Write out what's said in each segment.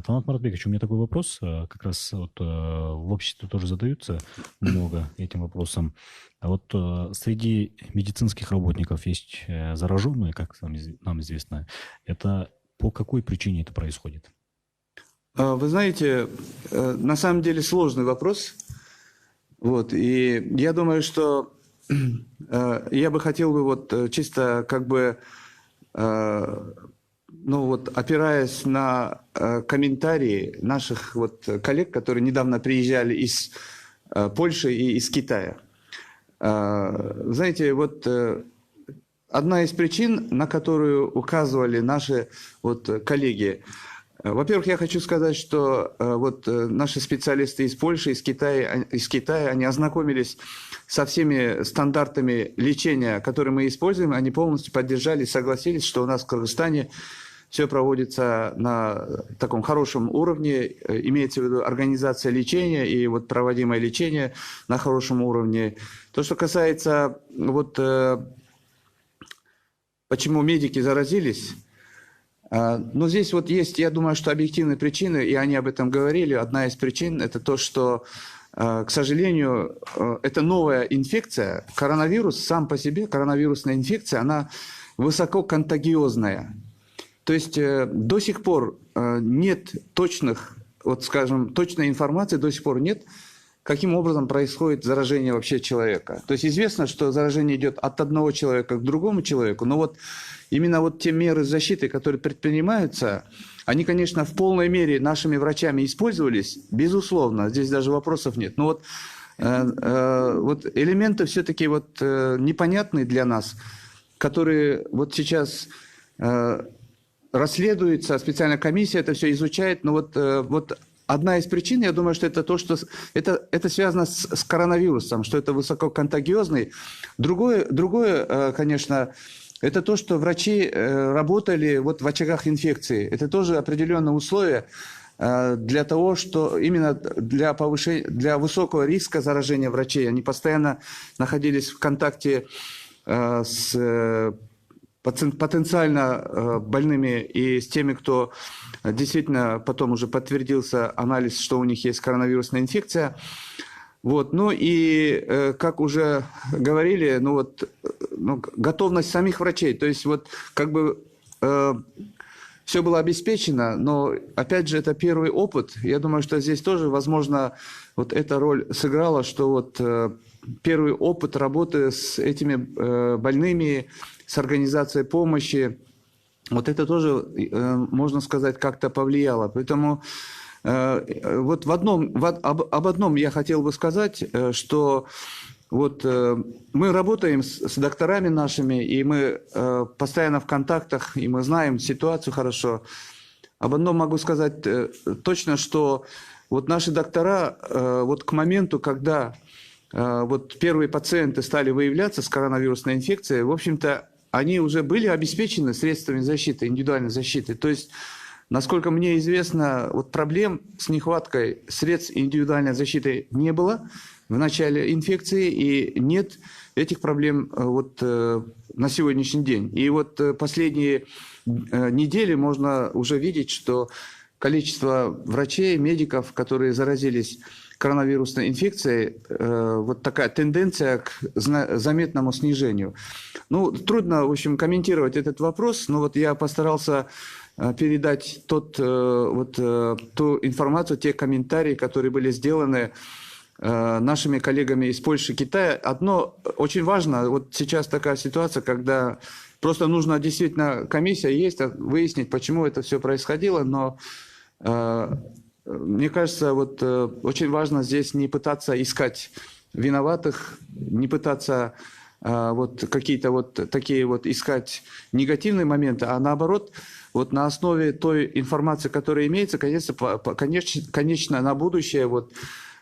Талант Маратбекович, у меня такой вопрос. Как раз вот в обществе тоже задаются много этим вопросом. А вот среди медицинских работников есть зараженные, как нам известно. Это по какой причине это происходит? Вы знаете, на самом деле сложный вопрос. Вот, и я думаю, что я бы хотел бы вот чисто как бы, ну вот, опираясь на комментарии наших вот коллег, которые недавно приезжали из Польши и из Китая. Знаете, вот одна из причин, на которую указывали наши вот коллеги. Во-первых, я хочу сказать, что вот наши специалисты из Польши, из Китая, они ознакомились со всеми стандартами лечения, которые мы используем, они полностью поддержали и согласились, что у нас в Кыргызстане все проводится на таком хорошем уровне, имеется в виду организация лечения и вот проводимое лечение на хорошем уровне. То, что касается вот почему медики заразились, но здесь вот есть, я думаю, что объективные причины, и они об этом говорили. Одна из причин – это то, что, к сожалению, это новая инфекция. Коронавирус сам по себе, коронавирусная инфекция, она высококонтагиозная. То есть до сих пор нет точных, вот скажем, точной информации, до сих пор нет, каким образом происходит заражение вообще человека. То есть известно, что заражение идет от одного человека к другому человеку, но вот именно вот те меры защиты, которые предпринимаются, они, конечно, в полной мере нашими врачами использовались, безусловно, здесь даже вопросов нет. Но вот элементы все-таки вот непонятные для нас, которые вот сейчас расследуются, специальная комиссия это все изучает, но вот одна из причин, я думаю, что это то, что это связано с коронавирусом, что это высококонтагиозный. Другое, конечно, это то, что врачи работали вот в очагах инфекции. Это тоже определенные условия для того, что именно для повышения, для высокого риска заражения врачей. Они постоянно находились в контакте с потенциально больными и с теми, кто действительно потом уже подтвердился анализ, что у них есть коронавирусная инфекция. Вот. Ну и, как уже говорили, готовность самих врачей. То есть вот как бы все было обеспечено, но опять же это первый опыт. Я думаю, что здесь тоже, возможно, вот эта роль сыграла, что вот первый опыт работы с этими больными, с организацией помощи, вот это тоже, можно сказать, как-то повлияло. Поэтому вот об одном я хотел бы сказать, что вот мы работаем с докторами нашими, и мы постоянно в контактах, и мы знаем ситуацию хорошо. Об одном могу сказать точно, что вот наши доктора вот к моменту, когда вот первые пациенты стали выявляться с коронавирусной инфекцией, в общем-то, они уже были обеспечены средствами защиты, индивидуальной защиты. То есть, насколько мне известно, вот проблем с нехваткой средств индивидуальной защиты не было в начале инфекции, и нет этих проблем вот на сегодняшний день. И вот последние недели можно уже видеть, что количество врачей, медиков, которые заразились коронавирусной инфекцией, вот такая тенденция к заметному снижению. Ну, трудно, в общем, комментировать этот вопрос, но вот я постарался передать ту информацию, те комментарии, которые были сделаны нашими коллегами из Польши и Китая. Одно очень важно, вот сейчас такая ситуация, когда просто нужно действительно, комиссия есть, выяснить, почему это все происходило, но мне кажется, вот очень важно здесь не пытаться искать виноватых, не пытаться вот какие-то вот такие вот искать негативные моменты, а наоборот, вот на основе той информации, которая имеется, конечно, на будущее вот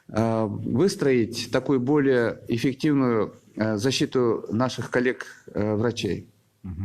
выстроить такую более эффективную защиту наших коллег-врачей.